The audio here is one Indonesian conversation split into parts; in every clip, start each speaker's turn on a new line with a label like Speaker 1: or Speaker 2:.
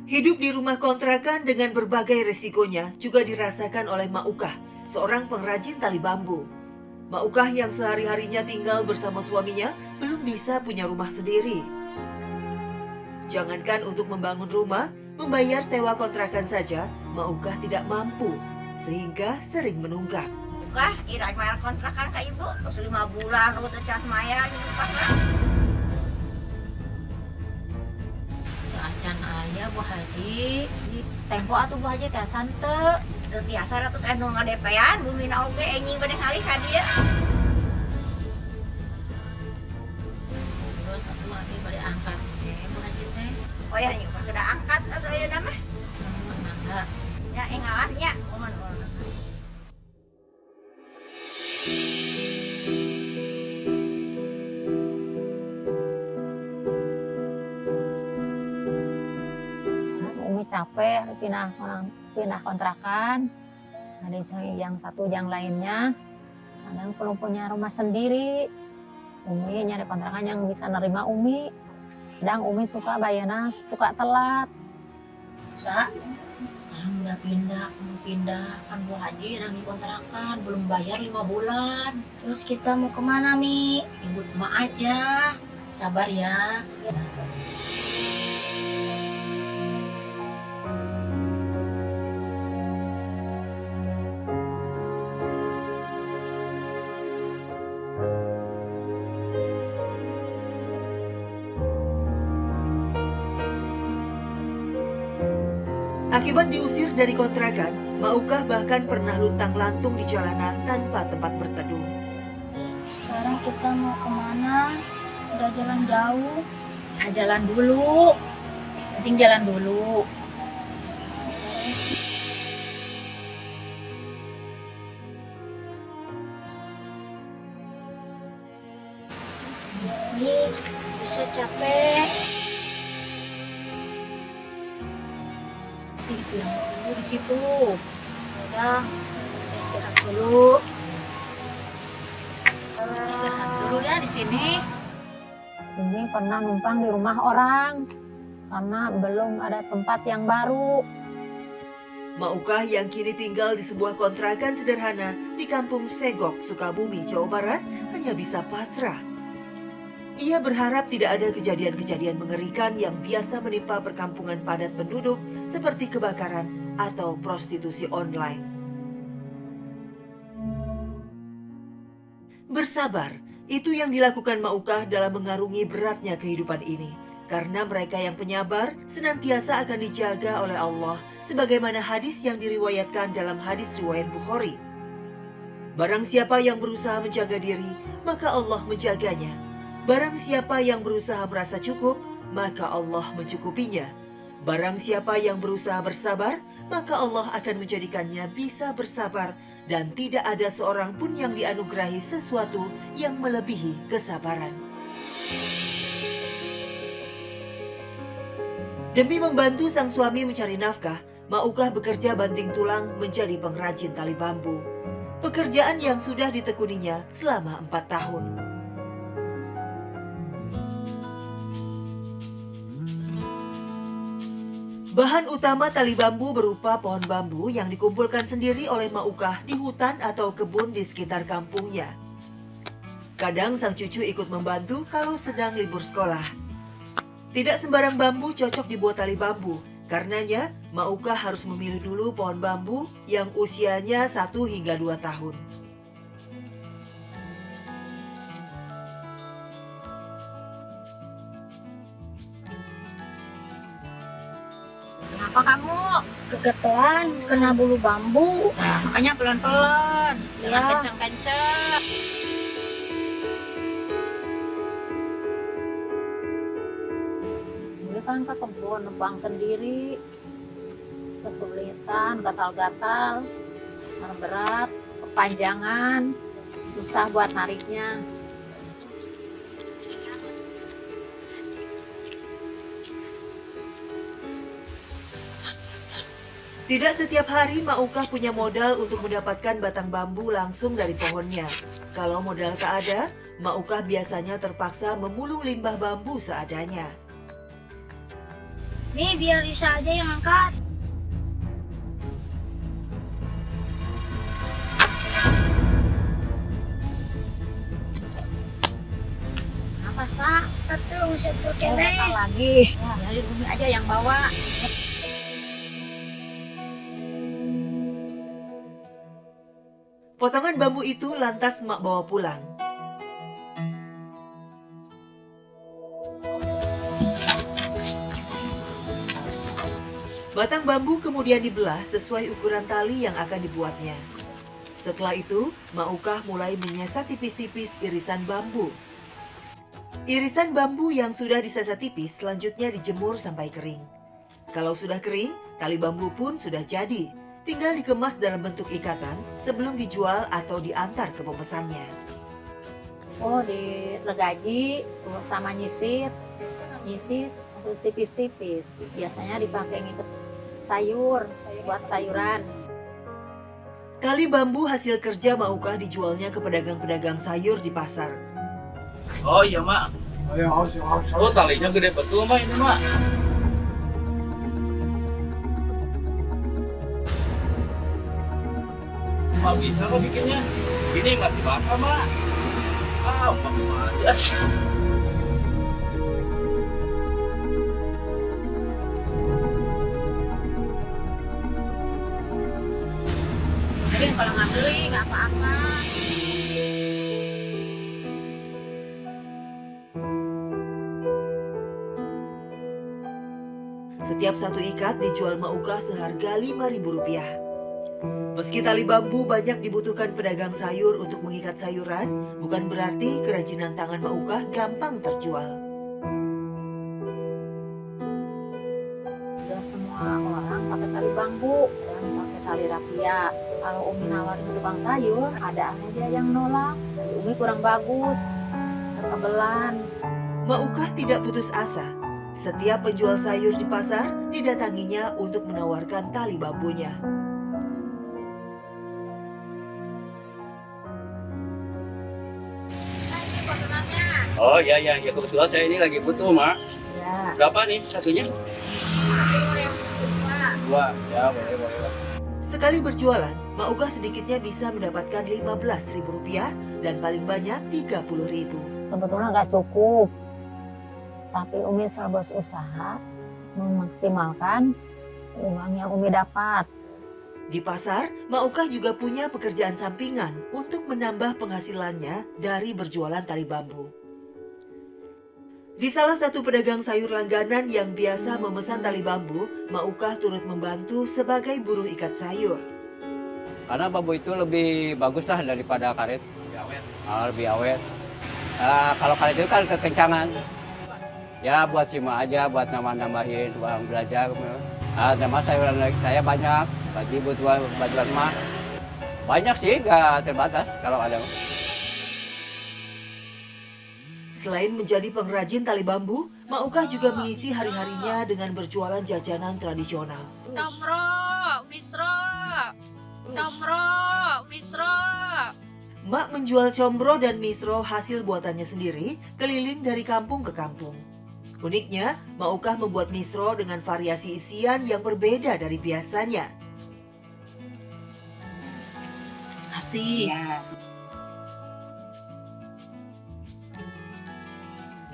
Speaker 1: Hidup di rumah kontrakan dengan berbagai resikonya juga dirasakan oleh Mak Ukah, seorang pengrajin tali bambu. Mak Ukah yang sehari-harinya tinggal bersama suaminya belum bisa punya rumah sendiri. Jangankan untuk membangun rumah, membayar sewa kontrakan saja, Mak Ukah tidak mampu, sehingga sering menunggak.
Speaker 2: Ukah, ira bayar kontrakan ka ibu, terus 5 bulan, udah cas mayan, ukah lah.
Speaker 3: Acan ayah Bu Haji di tempo atuh Bu Haji teh sante
Speaker 2: Itu biasa ratus anu ngadepean, bumi na oge, enying badeng kali ka dia.
Speaker 3: terus atuh abi bade angkat Bu Haji teh
Speaker 2: Oh ya, ukah kena angkat, atau ya nama.
Speaker 3: mangga
Speaker 2: Ya, engalahnya, uman.
Speaker 4: Umi capek pindah kontrakan. Ada yang satu yang lainnya kadang perlu punya rumah sendiri. Umi nyari kontrakan yang bisa nerima Umi. Kadang Umi suka bayarnya suka telat.
Speaker 3: sa sekarang udah pindah kan Bu Haji lagi kontrakan belum bayar 5 bulan.
Speaker 2: Terus kita mau kemana, Mi?
Speaker 3: Ibu mah aja sabar ya.
Speaker 1: Akibat diusir dari kontrakan, Mak Ukah bahkan pernah luntang-lantung di jalanan tanpa tempat berteduh.
Speaker 5: Sekarang kita mau kemana? Udah jalan jauh.
Speaker 3: Jalan dulu, penting jalan dulu.
Speaker 5: Nih, bisa capek.
Speaker 3: Istirahat dulu di situ.
Speaker 5: Udah, istirahat dulu.
Speaker 3: Istirahat dulu ya di sini.
Speaker 4: Umi pernah numpang di rumah orang karena belum ada tempat yang baru.
Speaker 1: Mak Ukah yang kini tinggal di sebuah kontrakan sederhana di kampung Segok, Sukabumi, Jawa Barat hanya bisa pasrah. Ia berharap tidak ada kejadian-kejadian mengerikan yang biasa menimpa perkampungan padat penduduk seperti kebakaran atau prostitusi online. Bersabar, itu yang dilakukan Mak Ukah dalam mengarungi beratnya kehidupan ini. Karena mereka yang penyabar senantiasa akan dijaga oleh Allah sebagaimana hadis yang diriwayatkan dalam hadis riwayat Bukhari. Barang siapa yang berusaha menjaga diri, maka Allah menjaganya. Barang siapa yang berusaha merasa cukup, maka Allah mencukupinya. Barang siapa yang berusaha bersabar, maka Allah akan menjadikannya bisa bersabar dan tidak ada seorang pun yang dianugerahi sesuatu yang melebihi kesabaran. Demi membantu sang suami mencari nafkah, Mak Ukah bekerja banting tulang menjadi pengrajin tali bambu. Pekerjaan yang sudah ditekuninya selama 4 tahun. Bahan utama tali bambu berupa pohon bambu yang dikumpulkan sendiri oleh Mak Ukah di hutan atau kebun di sekitar kampungnya. Kadang sang cucu ikut membantu kalau sedang libur sekolah. Tidak sembarang bambu cocok dibuat tali bambu. Karenanya, Mak Ukah harus memilih dulu pohon bambu yang usianya 1 hingga 2 tahun.
Speaker 3: Kenapa kamu?
Speaker 5: Kegetean, kena bulu bambu.
Speaker 3: Nah, makanya pelan-pelan, jangan
Speaker 5: Ya.
Speaker 3: kencang-kencang.
Speaker 4: Umi kan ke kebun numpang sendiri. Kesulitan, gatal-gatal, berat, kepanjangan, susah buat nariknya.
Speaker 1: Tidak setiap hari Mak Ukah punya modal untuk mendapatkan batang bambu langsung dari pohonnya. Kalau modal tak ada, Mak Ukah biasanya terpaksa memulung limbah bambu seadanya.
Speaker 5: Nih biar Isa aja yang angkat.
Speaker 3: Apa Sa?
Speaker 5: Atuh setur
Speaker 3: Oh,
Speaker 5: kene.
Speaker 3: datang lagi. Ya, dari Umi aja yang bawa.
Speaker 1: Potongan bambu itu lantas Mak bawa pulang. Batang bambu kemudian dibelah sesuai ukuran tali yang akan dibuatnya. Setelah itu, Mak Ukah mulai menyesat tipis-tipis irisan bambu. Irisan bambu yang sudah disesat tipis selanjutnya dijemur sampai kering. Kalau sudah kering, tali bambu pun sudah jadi. Tinggal dikemas dalam bentuk ikatan sebelum dijual atau diantar ke pemesannya.
Speaker 4: Oh, diregaji terus sama nyisir terus tipis-tipis. Biasanya dipakai ngikat sayur buat sayuran.
Speaker 1: Tali bambu hasil kerja Mak Ukah dijualnya ke pedagang-pedagang sayur di pasar.
Speaker 6: Oh iya mak. Oh talinya gede betul mak ini mak. Mak bisa kok bikinnya. Ini masih basah mak. Ah mak masih.
Speaker 3: Jadi kalau nggak beli nggak apa-apa.
Speaker 1: Setiap satu ikat dijual Mak Ukah seharga Rp5.000. Meski tali bambu banyak dibutuhkan pedagang sayur untuk mengikat sayuran, bukan berarti kerajinan tangan Mak Ukah gampang terjual.
Speaker 4: Gak semua orang pakai tali bambu dan pakai tali rapia. Kalau Umi nawarin tukang sayur, ada aja yang nolak. Tali Umi kurang bagus, ketebelan.
Speaker 1: Mak Ukah tidak putus asa. Setiap penjual sayur di pasar didatanginya untuk menawarkan tali bambunya.
Speaker 6: Oh iya ya kebetulan saya ini lagi butuh mak.
Speaker 4: Ya,
Speaker 6: Berapa nih satunya? 2. Ya boleh.
Speaker 1: Sekali berjualan, Mak Ukah sedikitnya bisa mendapatkan Rp15.000 dan paling banyak Rp30.000.
Speaker 4: sebetulnya nggak cukup. Tapi Umi selalu berusaha memaksimalkan uang yang Umi dapat.
Speaker 1: Di pasar, Mak Ukah juga punya pekerjaan sampingan untuk menambah penghasilannya dari berjualan tali bambu. Di salah satu pedagang sayur langganan yang biasa memesan tali bambu, Mak Ukah turut membantu sebagai buruh ikat sayur.
Speaker 7: Karena bambu itu lebih bagus lah daripada karet. Lebih awet. Kalau karet itu kan kekencangan. Ya buat sima aja, buat nambahin uang belajar. Nama sayuran saya banyak, bagi butuh bajuan mah. Banyak sih, nggak terbatas kalau ada.
Speaker 1: Selain menjadi pengrajin tali bambu, Mak Ukah juga mengisi hari-harinya dengan berjualan jajanan tradisional.
Speaker 3: Comro, misro.
Speaker 1: Mak menjual combro dan misro hasil buatannya sendiri keliling dari kampung ke kampung. Uniknya, Mak Ukah membuat misro dengan variasi isian yang berbeda dari biasanya.
Speaker 3: Kasih.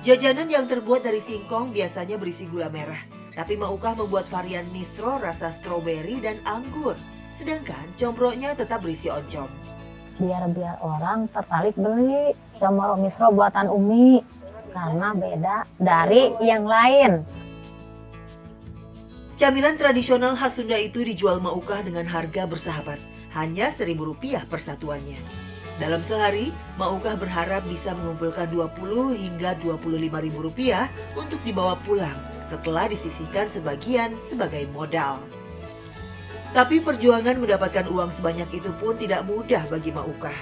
Speaker 1: Jajanan yang terbuat dari singkong biasanya berisi gula merah. Tapi Mak Ukah membuat varian misro rasa stroberi dan anggur. Sedangkan combronya tetap berisi oncom.
Speaker 4: Biar orang tertarik beli comro misro buatan Umi. Karena beda dari yang lain.
Speaker 1: Camilan tradisional khas Sunda itu dijual Mak Ukah dengan harga bersahabat. Hanya Rp1.000 per satuannya. Dalam sehari, Mak Ukah berharap bisa mengumpulkan Rp20 hingga Rp25.000 untuk dibawa pulang setelah disisihkan sebagian sebagai modal. Tapi perjuangan mendapatkan uang sebanyak itu pun tidak mudah bagi Mak Ukah.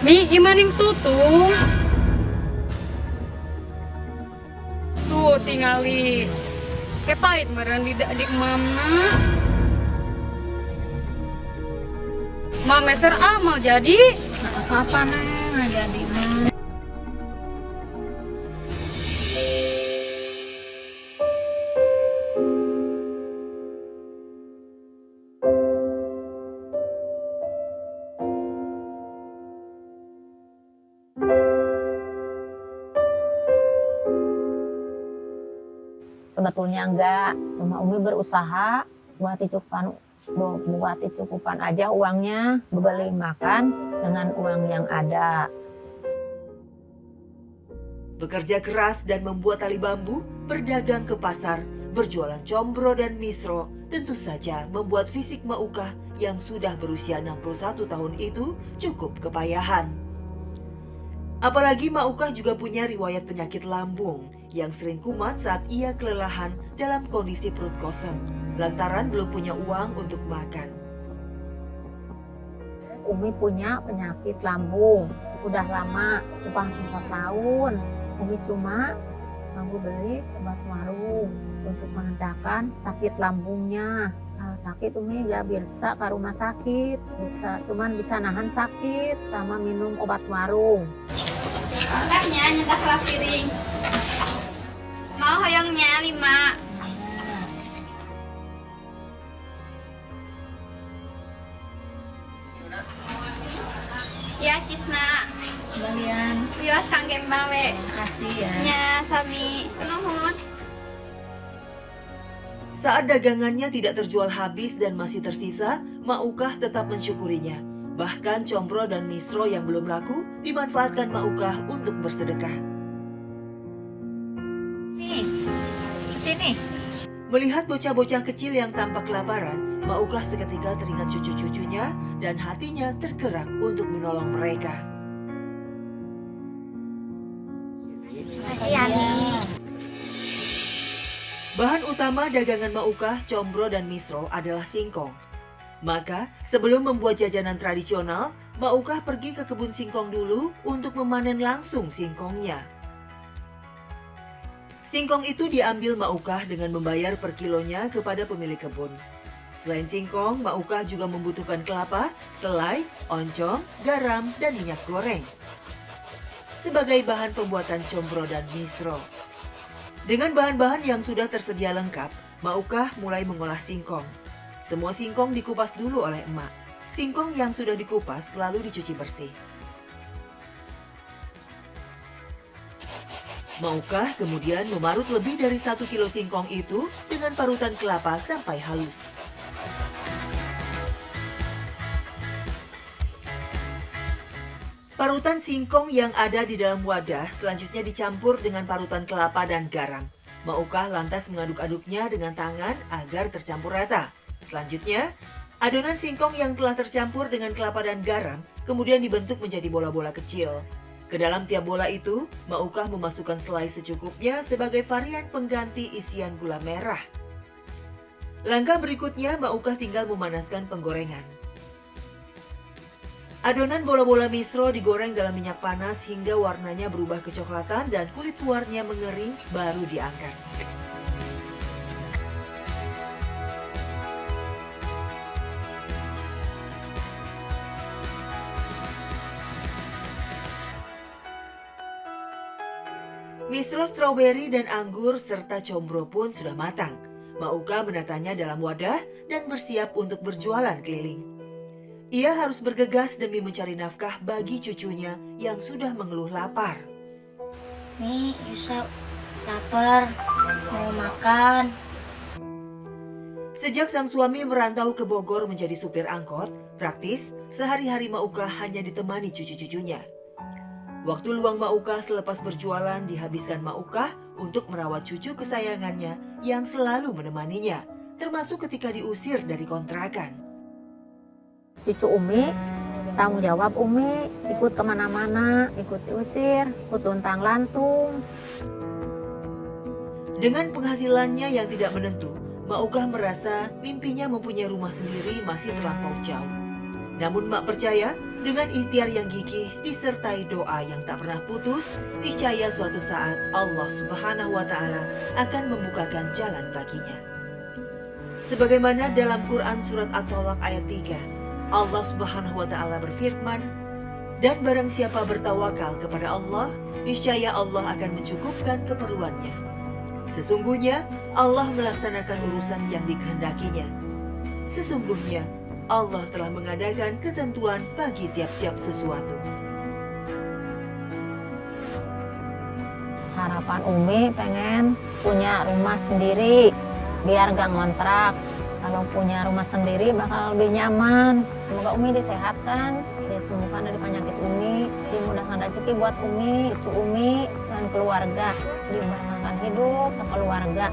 Speaker 8: Mi, gimana tutung? Tuh, tingali. Kepait meren di mamna. Ma meser amal jadi.
Speaker 3: Apa-apa neng nggak jadi neng.
Speaker 4: Sebetulnya enggak, cuma Umi berusaha buat cukupan aja uangnya, beli makan dengan uang yang ada.
Speaker 1: Bekerja keras dan membuat tali bambu, berdagang ke pasar, berjualan combro dan misro, tentu saja membuat fisik Maukah yang sudah berusia 61 tahun itu cukup kepayahan. Apalagi Maukah juga punya riwayat penyakit lambung yang sering kumat saat ia kelelahan dalam kondisi perut kosong, lantaran belum punya uang untuk makan.
Speaker 4: Umi punya penyakit lambung, udah lama, udah 4 tahun. Umi cuma mau beli obat warung untuk meredakan sakit lambungnya. Kalau sakit Umi gak bisa ke rumah sakit, cuman bisa nahan sakit sama minum obat warung.
Speaker 5: Enggaknya nyedak lah piring. Mau hoyongnya 5. Ya Cisna.
Speaker 3: Kembalian.
Speaker 5: Wios Kang Gembang we.
Speaker 3: Makasih ya.
Speaker 5: Nya sami nuhun.
Speaker 1: Saat dagangannya tidak terjual habis dan masih tersisa, Maukah tetap mensyukurinya. Bahkan combro dan misro yang belum laku dimanfaatkan Maukah untuk bersedekah.
Speaker 5: Nih. Sini.
Speaker 1: Melihat bocah-bocah kecil yang tampak kelaparan, Maukah seketika teringat cucu-cucunya dan hatinya tergerak untuk menolong mereka.
Speaker 5: Makasih Ani.
Speaker 1: Bahan utama dagangan Maukah, combro dan misro adalah singkong. Maka, sebelum membuat jajanan tradisional, Maukah pergi ke kebun singkong dulu untuk memanen langsung singkongnya. Singkong itu diambil Maukah dengan membayar per kilonya kepada pemilik kebun. Selain singkong, Maukah juga membutuhkan kelapa, selai, oncom, garam, dan minyak goreng sebagai bahan pembuatan combro dan misro. Dengan bahan-bahan yang sudah tersedia lengkap, Maukah mulai mengolah singkong. Semua singkong dikupas dulu oleh emak. Singkong yang sudah dikupas lalu dicuci bersih. Maukah kemudian memarut lebih dari 1 kilo singkong itu dengan parutan kelapa sampai halus. Parutan singkong yang ada di dalam wadah selanjutnya dicampur dengan parutan kelapa dan garam. Maukah lantas mengaduk-aduknya dengan tangan agar tercampur rata. Selanjutnya, adonan singkong yang telah tercampur dengan kelapa dan garam kemudian dibentuk menjadi bola-bola kecil. Ke dalam tiap bola itu, Maukah memasukkan selai secukupnya sebagai varian pengganti isian gula merah. Langkah berikutnya, Maukah tinggal memanaskan penggorengan. Adonan bola-bola misro digoreng dalam minyak panas hingga warnanya berubah kecoklatan dan kulit luarnya mengering baru diangkat. Misro stroberi dan anggur serta combro pun sudah matang. Maukah menatanya dalam wadah dan bersiap untuk berjualan keliling. Ia harus bergegas demi mencari nafkah bagi cucunya yang sudah mengeluh lapar.
Speaker 5: Nih, Yusuf lapar, mau makan.
Speaker 1: Sejak sang suami merantau ke Bogor menjadi supir angkot, praktis sehari-hari Maukah hanya ditemani cucu-cucunya. Waktu luang Maukah selepas berjualan dihabiskan Maukah untuk merawat cucu kesayangannya yang selalu menemaninya, termasuk ketika diusir dari kontrakan.
Speaker 4: Cucu Umi, tanggung jawab Umi, ikut kemana-mana, ikut diusir, ikut tuntang lantung.
Speaker 1: Dengan penghasilannya yang tidak menentu, Maukah merasa mimpinya mempunyai rumah sendiri masih terlampau jauh. Namun Mak percaya, dengan ikhtiar yang gigih disertai doa yang tak pernah putus, niscaya suatu saat Allah Subhanahu wa Ta'ala akan membukakan jalan baginya. Sebagaimana dalam Quran Surat At-Tolak ayat 3, Allah Subhanahu wa Ta'ala berfirman, "Dan barang siapa bertawakal kepada Allah, niscaya Allah akan mencukupkan keperluannya. Sesungguhnya Allah melaksanakan urusan yang dikehendakinya. Sesungguhnya Allah telah mengadakan ketentuan bagi tiap-tiap sesuatu."
Speaker 4: Harapan Umi pengen punya rumah sendiri biar gak ngontrak. Kalau punya rumah sendiri bakal lebih nyaman. Semoga Umi disehatkan, disembuhkan dari penyakit Umi, dimudahkan rezeki buat Umi, cucu Umi dan keluarga, diberkahkan hidup keluarga.